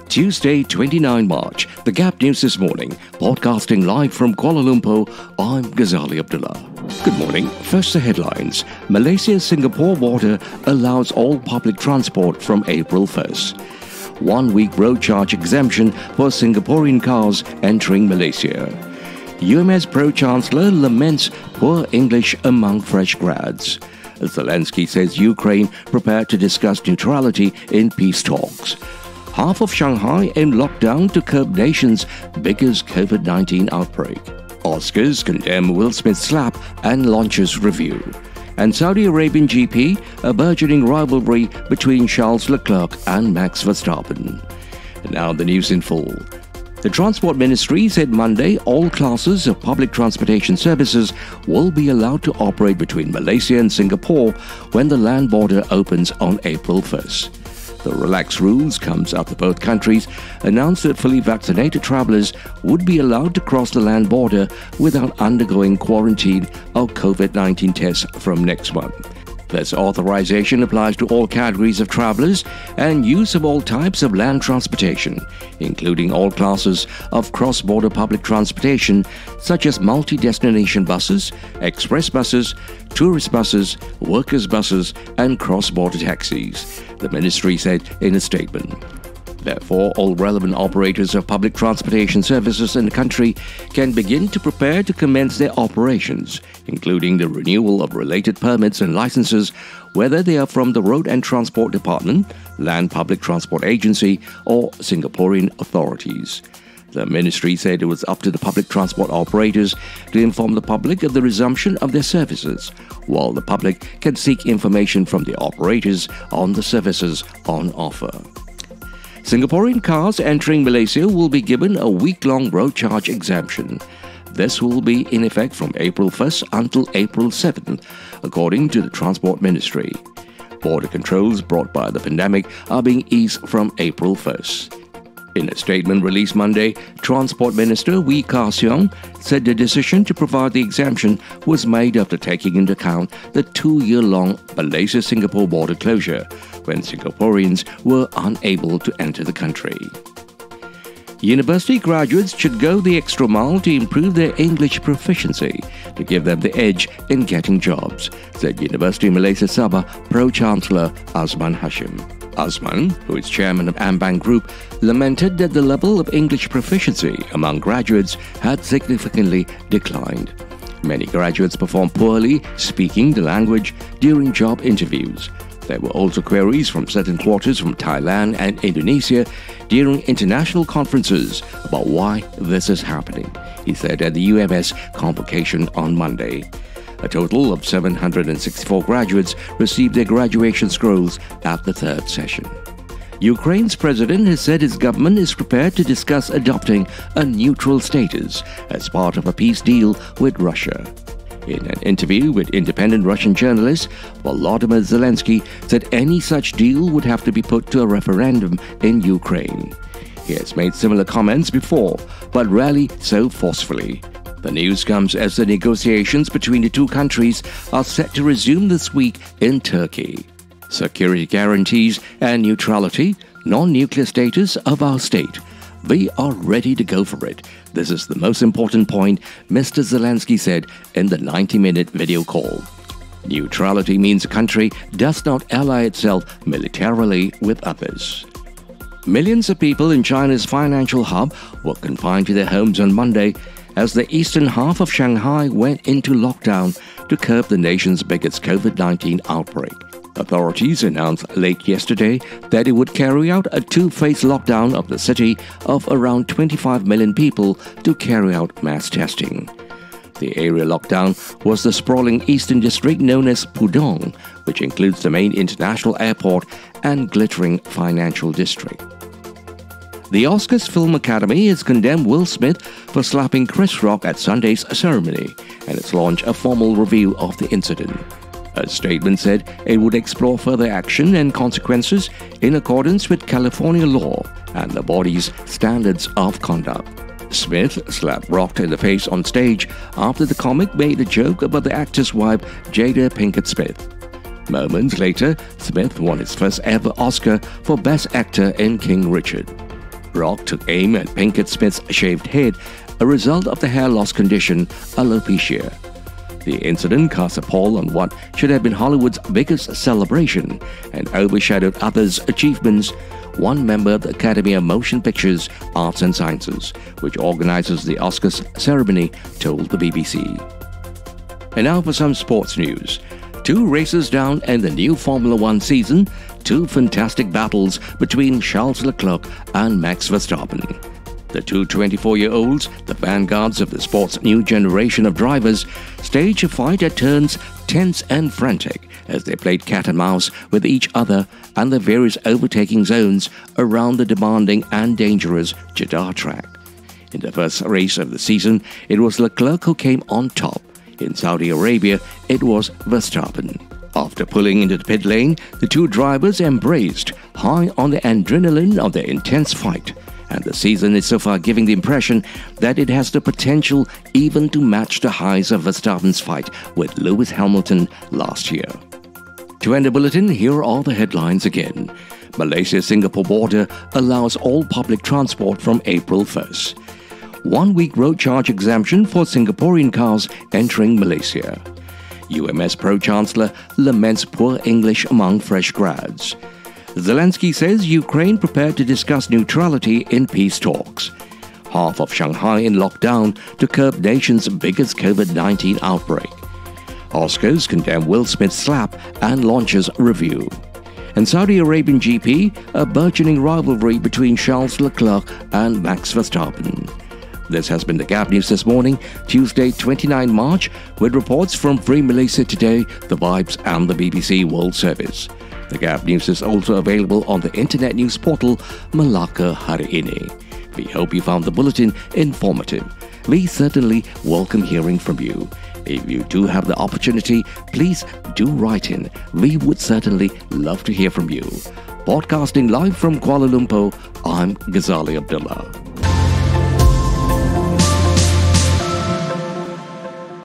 Tuesday, 29 March, The Gap News This Morning, podcasting live from Kuala Lumpur, I'm Ghazali Abdullah. Good morning. First the headlines. Malaysia-Singapore border allows all public transport from April 1st. 1 week road charge exemption for Singaporean cars entering Malaysia. UMS Pro-Chancellor laments poor English among fresh grads. Zelensky says Ukraine prepared to discuss neutrality in peace talks. Half of Shanghai in lockdown to curb nation's biggest COVID-19 outbreak. Oscars condemn Will Smith's slap and launches review. And Saudi Arabian GP, a burgeoning rivalry between Charles Leclerc and Max Verstappen. And now the news in full. The Transport Ministry said Monday all classes of public transportation services will be allowed to operate between Malaysia and Singapore when the land border opens on April 1st. The relaxed rules comes after both countries announced that fully vaccinated travellers would be allowed to cross the land border without undergoing quarantine or COVID-19 tests from next month. This authorization applies to all categories of travellers and use of all types of land transportation, including all classes of cross-border public transportation such as multi-destination buses, express buses, tourist buses, workers' buses and cross-border taxis, the ministry said in a statement. Therefore, all relevant operators of public transportation services in the country can begin to prepare to commence their operations, including the renewal of related permits and licenses, whether they are from the Road and Transport Department, Land Public Transport Agency, or Singaporean authorities. The ministry said it was up to the public transport operators to inform the public of the resumption of their services, while the public can seek information from the operators on the services on offer. Singaporean cars entering Malaysia will be given a week-long road charge exemption. This will be in effect from April 1st until April 7th, according to the Transport Ministry. Border controls brought by the pandemic are being eased from April 1st. In a statement released Monday, Transport Minister Wee Ka Siong said the decision to provide the exemption was made after taking into account the 2-year-long Malaysia-Singapore border closure, when Singaporeans were unable to enter the country. University graduates should go the extra mile to improve their English proficiency to give them the edge in getting jobs, said University Malaysia Sabah Pro-Chancellor Azman Hashim. Azman, who is chairman of AmBank Group, lamented that the level of English proficiency among graduates had significantly declined. Many graduates perform poorly speaking the language during job interviews. There were also queries from certain quarters from Thailand and Indonesia during international conferences about why this is happening, he said at the UMS convocation on Monday. A total of 764 graduates received their graduation scrolls at the third session. Ukraine's president has said his government is prepared to discuss adopting a neutral status as part of a peace deal with Russia. In an interview with independent Russian journalist, Volodymyr Zelensky said any such deal would have to be put to a referendum in Ukraine. He has made similar comments before, but rarely so forcefully. The news comes as the negotiations between the two countries are set to resume this week in Turkey. Security guarantees and neutrality, non-nuclear status of our state. We are ready to go for it. This is the most important point, Mr. Zelensky said in the 90-minute video call. Neutrality means a country does not ally itself militarily with others. Millions of people in China's financial hub were confined to their homes on Monday as the eastern half of Shanghai went into lockdown to curb the nation's biggest COVID-19 outbreak. Authorities announced late yesterday that it would carry out a two-phase lockdown of the city of around 25 million people to carry out mass testing. The area lockdown was the sprawling eastern district known as Pudong, which includes the main international airport and glittering financial district. The Oscars Film Academy has condemned Will Smith for slapping Chris Rock at Sunday's ceremony and has launched a formal review of the incident. A statement said it would explore further action and consequences in accordance with California law and the body's standards of conduct. Smith slapped Rock in the face on stage after the comic made a joke about the actor's wife, Jada Pinkett Smith. Moments later, Smith won his first ever Oscar for Best Actor in King Richard. Rock took aim at Pinkett Smith's shaved head, a result of the hair loss condition alopecia. The incident cast a pall on what should have been Hollywood's biggest celebration and overshadowed others' achievements. One member of the Academy of Motion Pictures, Arts and Sciences, which organizes the Oscars ceremony, told the BBC. And now for some sports news. 2 races down in the new Formula One season, 2 fantastic battles between Charles Leclerc and Max Verstappen. The two 24-year-olds, the vanguards of the sport's new generation of drivers, staged a fight that turns tense and frantic as they played cat and mouse with each other and the various overtaking zones around the demanding and dangerous Jeddah track. In the first race of the season, it was Leclerc who came on top. In Saudi Arabia, it was Verstappen. After pulling into the pit lane, the two drivers embraced, high on the adrenaline of their intense fight. And the season is so far giving the impression that it has the potential even to match the highs of Verstappen's fight with Lewis Hamilton last year. To end the bulletin, here are the headlines again. Malaysia-Singapore border allows all public transport from April 1st. 1-week road charge exemption for Singaporean cars entering Malaysia. UMS Pro-Chancellor laments poor English among fresh grads. Zelensky says Ukraine prepared to discuss neutrality in peace talks. Half of Shanghai in lockdown to curb nation's biggest COVID-19 outbreak. Oscars condemn Will Smith's slap and launches review. And Saudi Arabian GP, a burgeoning rivalry between Charles Leclerc and Max Verstappen. This has been the Gap News this morning, Tuesday 29 March, with reports from Free Malaysia Today, The Vibes and the BBC World Service. The Gap News is also available on the internet news portal Melaka Hari Ini. We hope you found the bulletin informative. We certainly welcome hearing from you. If you do have the opportunity, please do write in. We would certainly love to hear from you. Podcasting live from Kuala Lumpur, I'm Ghazali Abdullah.